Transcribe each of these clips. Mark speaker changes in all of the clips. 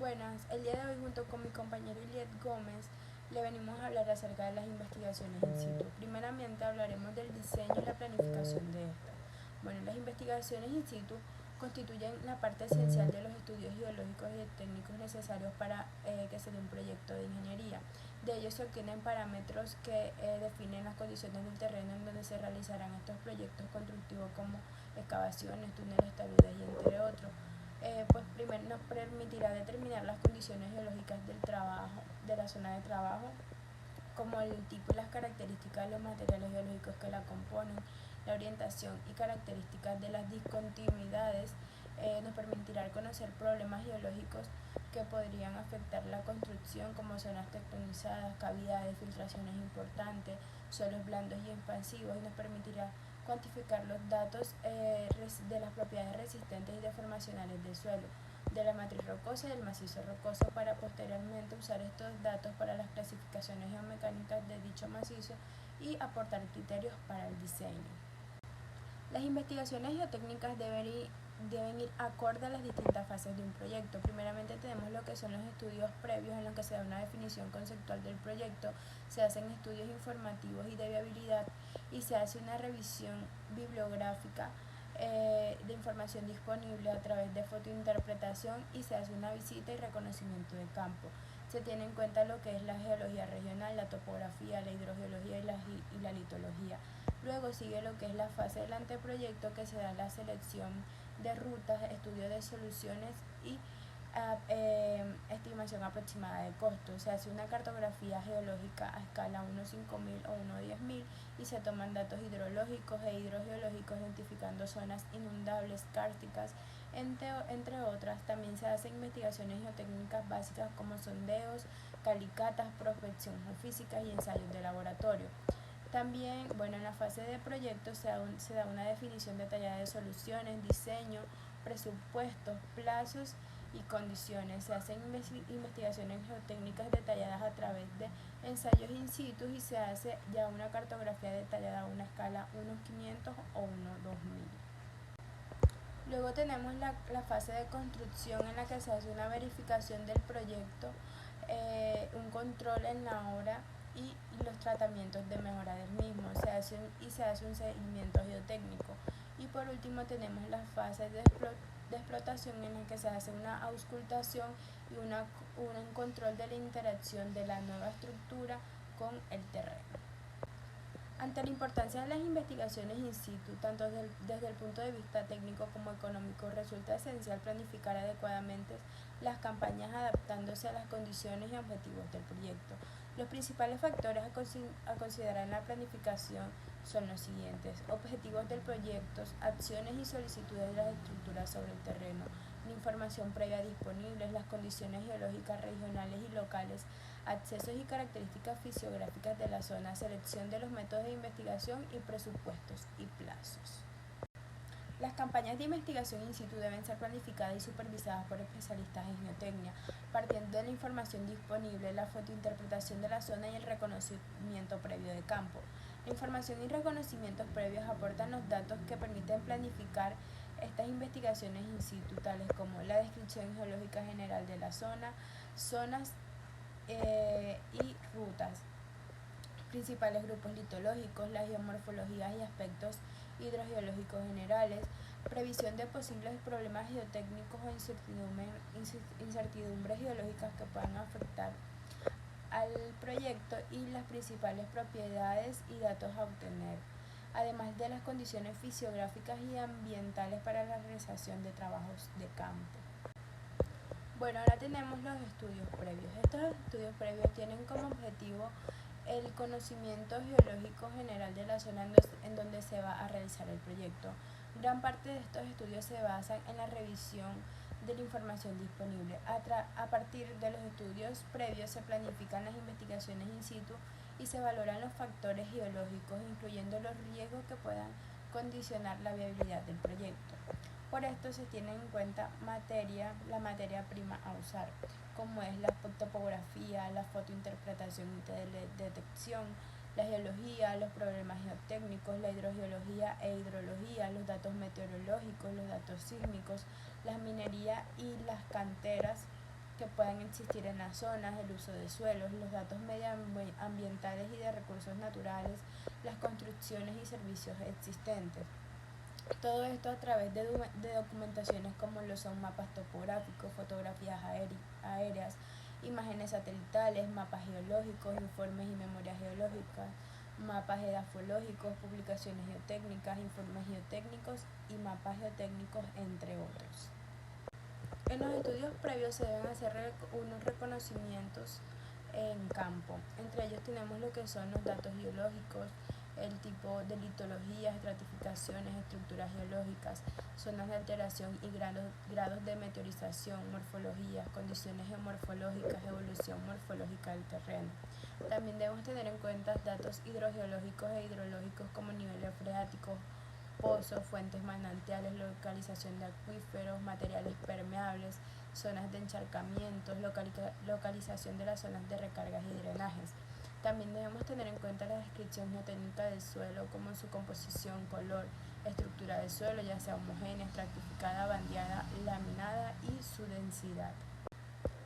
Speaker 1: Buenas, el día de hoy junto con mi compañero Iliet Gómez le venimos a hablar acerca de las investigaciones in situ. Primeramente hablaremos del diseño y la planificación de estas. Bueno, las investigaciones in situ constituyen la parte esencial de los estudios geológicos y técnicos necesarios para que se dé un proyecto de ingeniería. De ellos se obtienen parámetros que definen las condiciones del terreno en donde se realizarán estos proyectos constructivos como excavaciones, túneles, taludes y entre otros. Pues primero nos permitirá determinar las condiciones geológicas del trabajo, de la zona de trabajo, como el tipo y las características de los materiales geológicos que la componen, la orientación y características de las discontinuidades. Nos permitirá conocer problemas geológicos que podrían afectar la construcción, como zonas tectonizadas, cavidades, filtraciones importantes, suelos blandos y expansivos, y nos permitirá cuantificar los datos de las propiedades resistentes y deformacionales del suelo, de la matriz rocosa y del macizo rocoso, para posteriormente usar estos datos para las clasificaciones geomecánicas de dicho macizo y aportar criterios para el diseño. Las investigaciones geotécnicas deben ir acorde a las distintas fases de un proyecto. Primeramente tenemos lo que son los estudios previos, en los que se da una definición conceptual del proyecto, se hacen estudios informativos y de viabilidad y se hace una revisión bibliográfica de información disponible a través de fotointerpretación y se hace una visita y reconocimiento de campo. Se tiene en cuenta lo que es la geología regional, la topografía, la hidrogeología y la litología. Luego sigue lo que es la fase del anteproyecto, que se da la selección de rutas, estudio de soluciones y estimación aproximada de costos. Se hace una cartografía geológica a escala 1:5000 o 1:10000 y se toman datos hidrológicos e hidrogeológicos identificando zonas inundables, kársticas, entre otras. También se hacen investigaciones geotécnicas básicas como sondeos, calicatas, prospección geofísica y ensayos de laboratorio. También, en la fase de proyecto se da una definición detallada de soluciones, diseño, presupuestos, plazos y condiciones. Se hacen investigaciones geotécnicas detalladas a través de ensayos in situ y se hace ya una cartografía detallada a una escala 1:500 o 1:2000. Luego tenemos la fase de construcción, en la que se hace una verificación del proyecto, un control en la obra y los tratamientos de mejora del mismo. Se hace un seguimiento geotécnico. Y por último tenemos las fases de explotación, en la que se hace una auscultación y un control de la interacción de la nueva estructura con el terreno. Ante la importancia de las investigaciones in situ, tanto desde el punto de vista técnico como económico, resulta esencial planificar adecuadamente las campañas adaptándose a las condiciones y objetivos del proyecto. Los principales factores a considerar en la planificación son los siguientes: objetivos del proyecto, acciones y solicitudes de las estructuras sobre el terreno, la información previa disponible, las condiciones geológicas regionales y locales, accesos y características fisiográficas de la zona, selección de los métodos de investigación y presupuestos y plazos. Las campañas de investigación in situ deben ser planificadas y supervisadas por especialistas en geotecnia, partiendo de la información disponible, la fotointerpretación de la zona y el reconocimiento previo de campo. La información y reconocimientos previos aportan los datos que permiten planificar estas investigaciones in situ, tales como la descripción geológica general de la zona, zonas y rutas, principales grupos litológicos, las geomorfologías y aspectos hidrogeológicos generales, previsión de posibles problemas geotécnicos o incertidumbres geológicas que puedan afectar al proyecto y las principales propiedades y datos a obtener, además de las condiciones fisiográficas y ambientales para la realización de trabajos de campo. Ahora tenemos los estudios previos. Estos estudios previos tienen como objetivo el conocimiento geológico general de la zona en donde se va a realizar el proyecto. Gran parte de estos estudios se basan en la revisión de la información disponible. A partir de los estudios previos se planifican las investigaciones in situ y se valoran los factores geológicos, incluyendo los riesgos que puedan condicionar la viabilidad del proyecto. Por esto se tiene en cuenta la materia prima a usar, como es la topografía, la fotointerpretación y detección, la geología, los problemas geotécnicos, la hidrogeología e hidrología, los datos meteorológicos, los datos sísmicos, la minería y las canteras, que puedan existir en las zonas, el uso de suelos, los datos medioambientales y de recursos naturales, las construcciones y servicios existentes. Todo esto a través de documentaciones como lo son mapas topográficos, fotografías aéreas, imágenes satelitales, mapas geológicos, informes y memorias geológicas, mapas edafológicos, publicaciones geotécnicas, informes geotécnicos y mapas geotécnicos, entre otros. En los estudios previos se deben hacer unos reconocimientos en campo. Entre ellos tenemos lo que son los datos geológicos, el tipo de litologías, estratificaciones, estructuras geológicas, zonas de alteración y grados de meteorización, morfologías, condiciones geomorfológicas, evolución morfológica del terreno. También debemos tener en cuenta datos hidrogeológicos e hidrológicos como niveles freáticos, pozos, fuentes manantiales, localización de acuíferos, materiales permeables, zonas de encharcamientos, localización de las zonas de recargas y drenajes. También debemos tener en cuenta la descripción geotécnica del suelo, como su composición, color, estructura del suelo, ya sea homogénea, estratificada, bandeada, laminada y su densidad.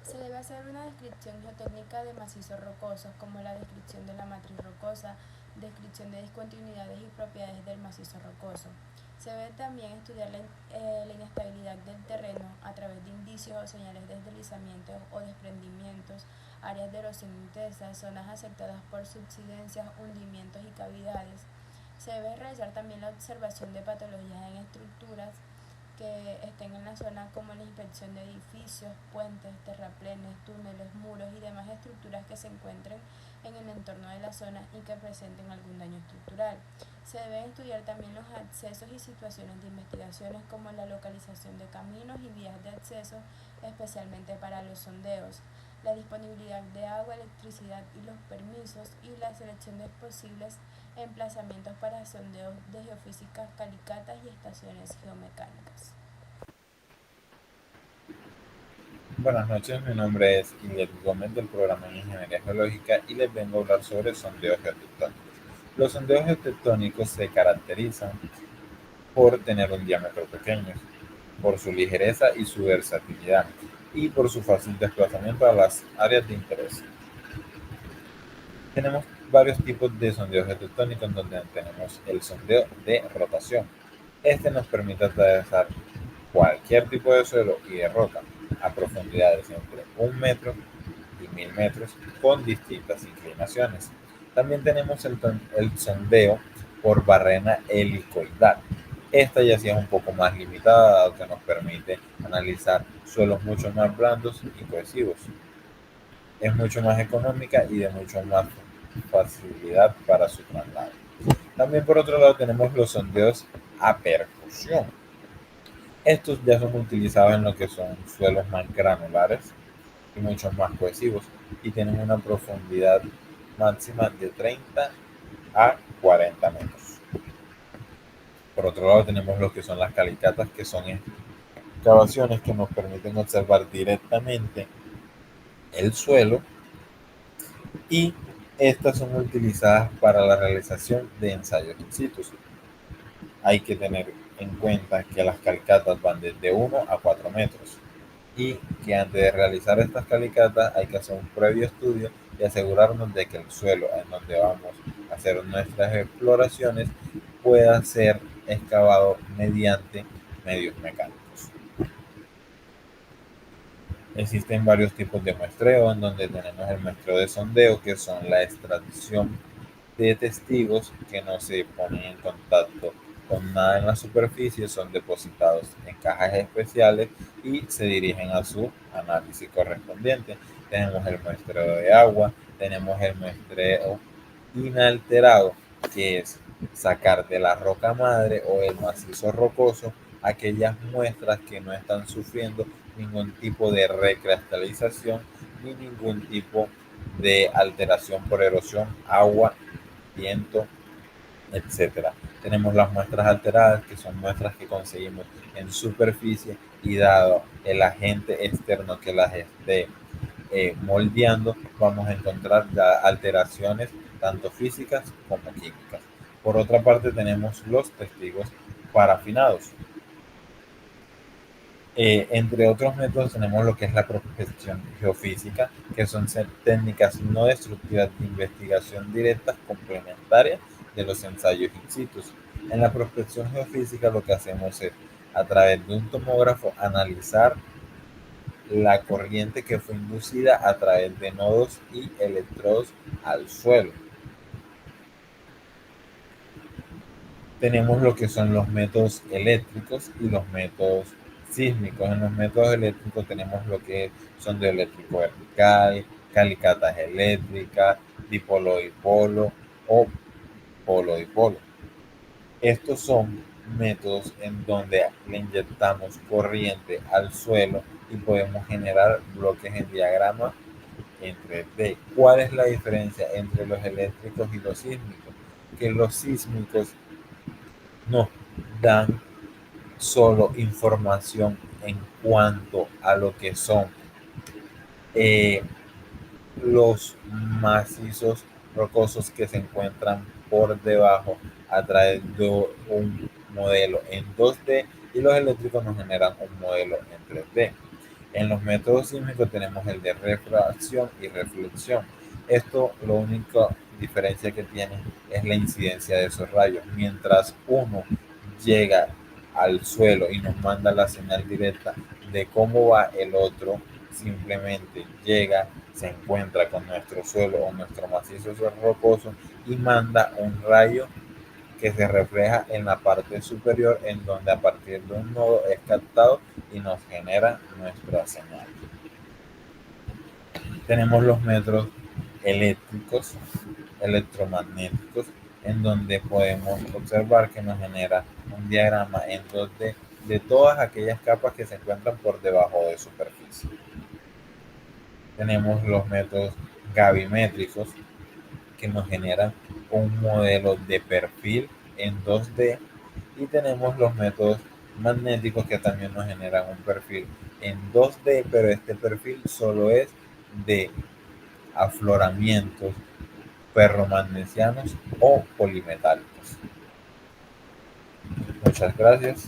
Speaker 1: Se debe hacer una descripción geotécnica de macizos rocosos, como la descripción de la matriz rocosa, descripción de discontinuidades y propiedades del macizo rocoso. Se debe también estudiar la inestabilidad del terreno a través de indicios o señales de deslizamientos o desprendimientos, áreas de erosión intensa, zonas afectadas por subsidencias, hundimientos y cavidades. Se debe realizar también la observación de patologías en estructuras que estén en la zona, como la inspección de edificios, puentes, terraplenes, túneles, muros y demás estructuras que se encuentren en el entorno de la zona y que presenten algún daño estructural. Se deben estudiar también los accesos y situaciones de investigaciones, como la localización de caminos y vías de acceso, especialmente para los sondeos, la disponibilidad de agua, electricidad y los permisos, y la selección de posibles emplazamientos para sondeos de geofísicas, calicatas y estaciones geomecánicas.
Speaker 2: Buenas noches, mi nombre es Iliel Gómez del programa de Ingeniería Geológica y les vengo a hablar sobre sondeos geotectónicos. Los sondeos geotectónicos se caracterizan por tener un diámetro pequeño, por su ligereza y su versatilidad, y por su fácil desplazamiento a las áreas de interés. Tenemos varios tipos de sondeos geotectónicos en donde tenemos el sondeo de rotación. Este nos permite atravesar cualquier tipo de suelo y de roca a profundidades entre 1 metro y 1000 metros con distintas inclinaciones. También tenemos el sondeo por barrena helicoidal. Esta ya sí es un poco más limitada, dado que nos permite analizar suelos mucho más blandos y cohesivos. Es mucho más económica y de mucho más facilidad para su traslado. También por otro lado tenemos los sondeos a percusión. Estos ya son utilizados en lo que son suelos más granulares y mucho más cohesivos y tienen una profundidad máxima de 30 a 40 metros. Por otro lado tenemos lo que son las calicatas, que son excavaciones que nos permiten observar directamente el suelo, y estas son utilizadas para la realización de ensayos in situ. Hay que tener en cuenta que las calicatas van desde 1 a 4 metros y que antes de realizar estas calicatas hay que hacer un previo estudio y asegurarnos de que el suelo en donde vamos a hacer nuestras exploraciones pueda ser excavado mediante medios mecánicos. Existen varios tipos de muestreo, en donde tenemos el muestreo de sondeo, que son la extracción de testigos que no se ponen en contacto con nada en la superficie, son depositados en cajas especiales y se dirigen a su análisis correspondiente. Tenemos el muestreo de agua, tenemos el muestreo inalterado, que es sacar de la roca madre o el macizo rocoso aquellas muestras que no están sufriendo ningún tipo de recristalización ni ningún tipo de alteración por erosión, agua, viento, etcétera. Tenemos las muestras alteradas, que son muestras que conseguimos en superficie y dado el agente externo que las esté moldeando, vamos a encontrar ya alteraciones tanto físicas como químicas. Por otra parte tenemos los testigos parafinados. Entre otros métodos tenemos lo que es la prospección geofísica, que son técnicas no destructivas de investigación directas complementarias de los ensayos in situ. En la prospección geofísica lo que hacemos es, a través de un tomógrafo, analizar la corriente que fue inducida a través de nodos y electrodos al suelo. Tenemos lo que son los métodos eléctricos y los métodos sísmicos. En los métodos eléctricos tenemos lo que son de eléctrico vertical, calicatas eléctricas, dipolo-dipolo o polo-dipolo. Estos son métodos en donde le inyectamos corriente al suelo y podemos generar bloques en diagrama en 3D. ¿Cuál es la diferencia entre los eléctricos y los sísmicos? Que los sísmicos nos dan solo información en cuanto a lo que son eh, los macizos rocosos que se encuentran por debajo a través de un modelo en 2D, y los eléctricos nos generan un modelo en 3D. En los métodos sísmicos tenemos el de refracción y reflexión. Esto, la única diferencia que tiene es la incidencia de esos rayos. Mientras uno llega al suelo y nos manda la señal directa de cómo va el otro, simplemente llega, se encuentra con nuestro suelo o nuestro macizo rocoso y manda un rayo que se refleja en la parte superior, en donde a partir de un nodo es captado y nos genera nuestra señal. Tenemos los metros eléctricos, electromagnéticos, en donde podemos observar que nos genera un diagrama en 2D de todas aquellas capas que se encuentran por debajo de superficie. Tenemos los métodos gravimétricos, que nos generan un modelo de perfil en 2D, y tenemos los métodos magnéticos que también nos generan un perfil en 2D, pero este perfil solo es de afloramientos ferromagnesianos o polimetálicos. Muchas gracias.